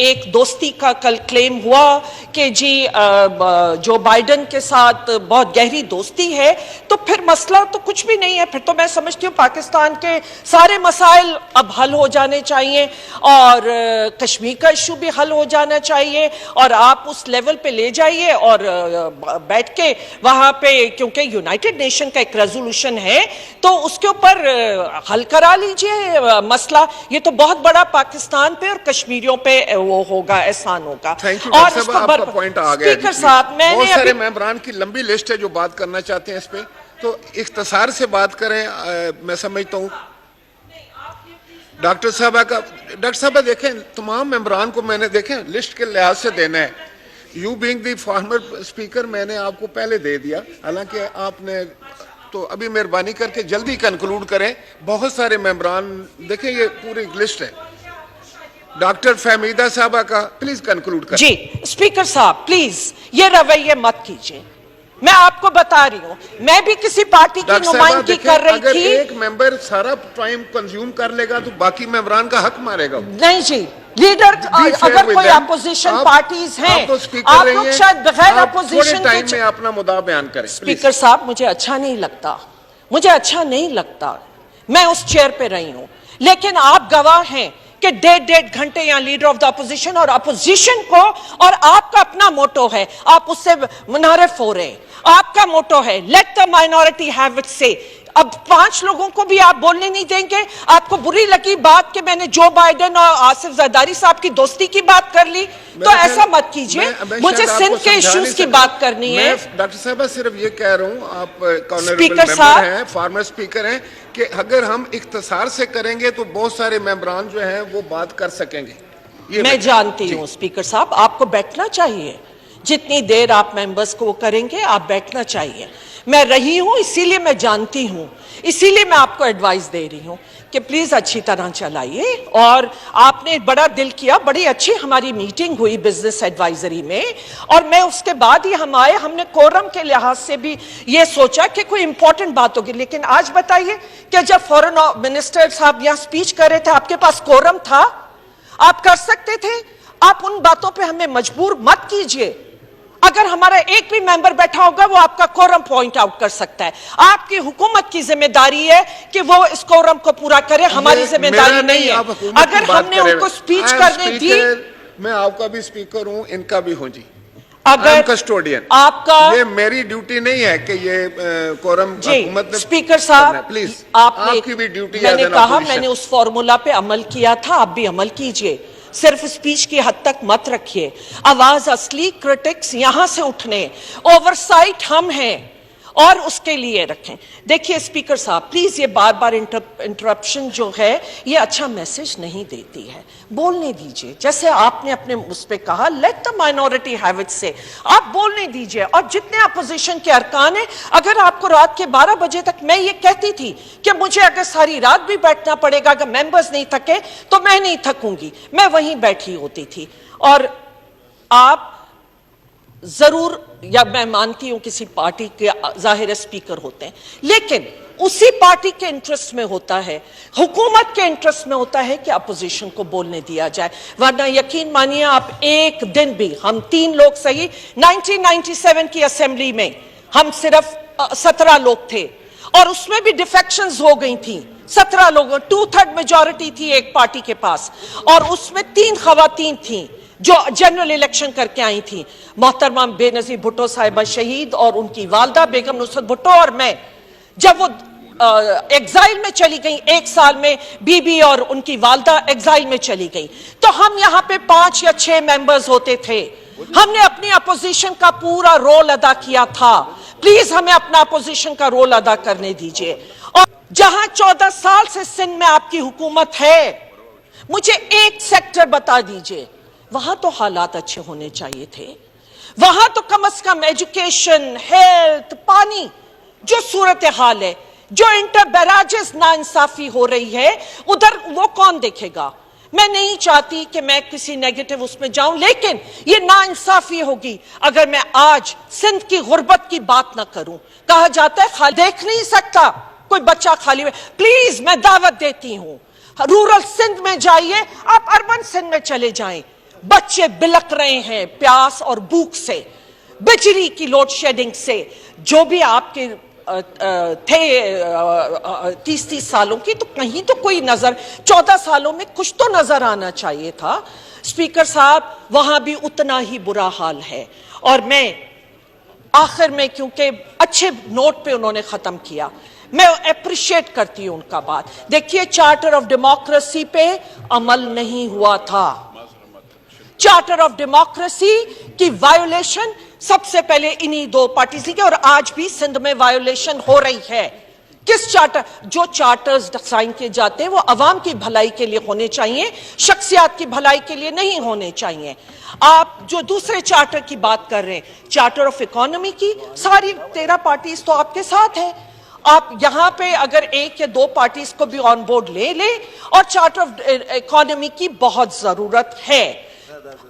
एक दोस्ती का कल क्लेम हुआ कि जी जो बाइडेन के साथ बहुत गहरी दोस्ती है, तो फिर मसला तो कुछ भी नहीं है। फिर तो मैं समझती हूँ पाकिस्तान के सारे मसाइल अब हल हो जाने चाहिए और कश्मीर का इशू भी हल हो जाना चाहिए और आप उस लेवल पे ले जाइए और बैठ के वहां पे, क्योंकि यूनाइटेड नेशन का एक रेजोल्यूशन है तो उसके ऊपर हल करा लीजिए मसला। ये तो बहुत बड़ा पाकिस्तान पे और कश्मीरियों पे वो होगा, एहसान होगा। Thank you. और आपका पॉइंट आ गया। स्पीकर साहब, मैंने बहुत सारे मेंबरान की लंबी लिस्ट है जो बात करना चाहते हैं इस पे, तो इख्तिसार से बात करें। मैं समझता हूँ डॉक्टर साहब देखें, तमाम मेंबरान को मैंने देखें लिस्ट के लिहाज से देना है। You being the former speaker मैंने आपको पहले दे दिया, हालांकि आपने तो अभी मेहरबानी करके जल्दी कंक्लूड करें। बहुत सारे मेंबरान देखें, ये पूरी लिस्ट है। डॉक्टर फहमीदा साहबा का प्लीज कंक्लूड करें। जी स्पीकर साहब प्लीज ये रवैये मत कीजिए, मैं आपको बता रही हूँ, मैं भी किसी पार्टी की नुमाइंदगी कर रही अगर थी। एक मेंबर सारा टाइम कंज्यूम कर लेगा तो बाकी मेंबरान का हक मारेगा। नहीं जी, लीडर अगर कोई अपोजिशन पार्टीज हैं, आप लोग शायद बगैर अपोजिशन टाइम में अपना मुद्दा बयान करें। स्पीकर साहब मुझे अच्छा नहीं लगता, मुझे अच्छा नहीं लगता, मैं उस चेयर पे रही हूँ, लेकिन आप गवाह हैं कि 1.5 घंटे यहाँ लीडर ऑफ द अपोजिशन और अपोजिशन को, और आपका अपना मोटो है, आप उससे मुनारिफ हो रहे हैं, आपका मोटो है let the minority have it's से। अब 5 लोगों को भी आप बोलने नहीं देंगे। आपको बुरी लगी बात कि मैंने जो बाइडेन और आसिफ जरदारी साहब की दोस्ती की बात कर ली, तो ऐसा मत कीजिए। मुझे सिंध के इश्यूज की बात करनी है। डॉक्टर साहब सिर्फ ये कह रहा हूँ, आप स्पीकर हैं, फॉर्मर स्पीकर हैं, कि अगर हम इख्तिसार से करेंगे तो बहुत सारे मेंबरान जो हैं वो बात कर सकेंगे। मैं जानती हूँ स्पीकर साहब, आपको बैठना चाहिए, जितनी देर आप मेंबर्स को करेंगे आप बैठना चाहिए। मैं रही हूं इसीलिए मैं जानती हूं, इसीलिए मैं आपको एडवाइस दे रही हूं कि प्लीज अच्छी तरह चलाइए। और आपने बड़ा दिल किया, बड़ी अच्छी हमारी मीटिंग हुई बिजनेस एडवाइजरी में, और मैं उसके बाद ही हम आए, हमने कोरम के लिहाज से भी ये सोचा कि कोई इंपॉर्टेंट बात होगी। लेकिन आज बताइए कि जब फॉरेन मिनिस्टर साहब यहां स्पीच कर रहे थे, आपके पास कोरम था, आप कर सकते थे। आप उन बातों पर हमें मजबूर मत कीजिए। अगर हमारा एक भी मेंबर बैठा होगा वो आपका कोरम पॉइंट आउट कर सकता है। आपकी हुकूमत की जिम्मेदारी है कि वो इस कोरम को पूरा करे, हमारी जिम्मेदारी नहीं है। अगर हमने उनको स्पीच करने दी, मैं आपका भी स्पीकर हूं, इनका भी हूं जी, अगर कस्टोडियन आपका, ये मेरी ड्यूटी नहीं है कि ये कोरम हुकूमत ने। स्पीकर साहब प्लीज, आपकी भी ड्यूटी, मैंने कहा मैंने उस फॉर्मूला पे अमल किया था, आप भी अमल कीजिए। सिर्फ स्पीच की हद तक मत रखिए। आवाज असली क्रिटिक्स यहां से उठने, ओवरसाइट हम हैं और उसके लिए रखें। देखिए स्पीकर साहब प्लीज, ये बार बार इंटरप्शन जो है ये अच्छा मैसेज नहीं देती है। बोलने दीजिए, जैसे आपने अपने उस पे कहा let the minority have it से, आप बोलने दीजिए। और जितने अपोजिशन के अरकान हैं, अगर आपको रात के 12 बजे तक, मैं ये कहती थी कि मुझे अगर सारी रात भी बैठना पड़ेगा, अगर मेंबर्स नहीं थके तो मैं नहीं थकूंगी, मैं वहीं बैठी होती थी। और आप जरूर, या मैं मानती हूं किसी पार्टी के जाहिर स्पीकर होते हैं, लेकिन उसी पार्टी के इंटरेस्ट में होता है, हुकूमत के इंटरेस्ट में होता है कि अपोजिशन को बोलने दिया जाए। वरना यकीन मानिए आप एक दिन भी, हम 3 लोग सही, 1997 की असेंबली में हम सिर्फ 17 लोग थे और उसमें भी डिफेक्शंस हो गई थी। 17 लोगों, 2/3 मेजॉरिटी थी एक पार्टी के पास, और उसमें 3 खवातीन थी जो जनरल इलेक्शन करके आई थी। मोहतरमा बेनजीर भुट्टो साहिबा शहीद और उनकी वालदा बेगम नुसरत भुट्टो और मैं, जब वो एग्जाइल में चली गई, 1 साल में बीबी और उनकी वालदा एग्जाइल में चली गई, तो हम यहाँ पे 5 या 6 मेंबर्स होते थे। हमने अपनी अपोजिशन का पूरा रोल अदा किया था। प्लीज हमें अपना अपोजिशन का रोल अदा करने दीजिए। और जहां 14 साल से सिंध में आपकी हुकूमत है, मुझे एक सेक्टर बता दीजिए वहां तो हालात अच्छे होने चाहिए थे। वहां तो कम से कम एजुकेशन, हेल्थ, पानी, जो सूरत हाल है, जो इंटर बैराजेस नाइंसाफी हो रही है, उधर वो कौन देखेगा। मैं नहीं चाहती कि मैं किसी नेगेटिव उसमें जाऊं, लेकिन ये नाइंसाफी होगी अगर मैं आज सिंध की गुर्बत की बात ना करूं। कहा जाता है खाली देख नहीं सकता कोई बच्चा खाली में। प्लीज मैं दावत देती हूं, रूरल सिंध में जाइए, आप अर्बन सिंध में चले जाएं, बच्चे बिलक रहे हैं प्यास और भूख से, बिजली की लोड शेडिंग से। जो भी आपके थे 30 सालों की, तो कहीं तो कोई नजर, 14 सालों में कुछ तो नजर आना चाहिए था। स्पीकर साहब, वहां भी उतना ही बुरा हाल है। और मैं आखिर में, क्योंकि अच्छे नोट पे उन्होंने खत्म किया, मैं अप्रिशिएट करती हूं उनका बात। देखिए, चार्टर ऑफ डेमोक्रेसी पे अमल नहीं हुआ था। चार्टर ऑफ डेमोक्रेसी की वायोलेशन सबसे पहले इन्हीं दो पार्टीज की, और आज भी सिंध में वायोलेशन हो रही है। किस चार्टर? जो चार्टर्स साइन किए जाते हैं वो अवाम की भलाई के लिए होने चाहिए, शख्सियात की भलाई के लिए नहीं होने चाहिए। आप जो दूसरे चार्टर की बात कर रहे हैं, चार्टर ऑफ इकोनॉमी की, सारी 13 पार्टीज तो आपके साथ है। आप यहां पे अगर 1 या 2 पार्टीज को भी ऑन बोर्ड ले और चार्टर ऑफ इकोनॉमी की बहुत जरूरत है।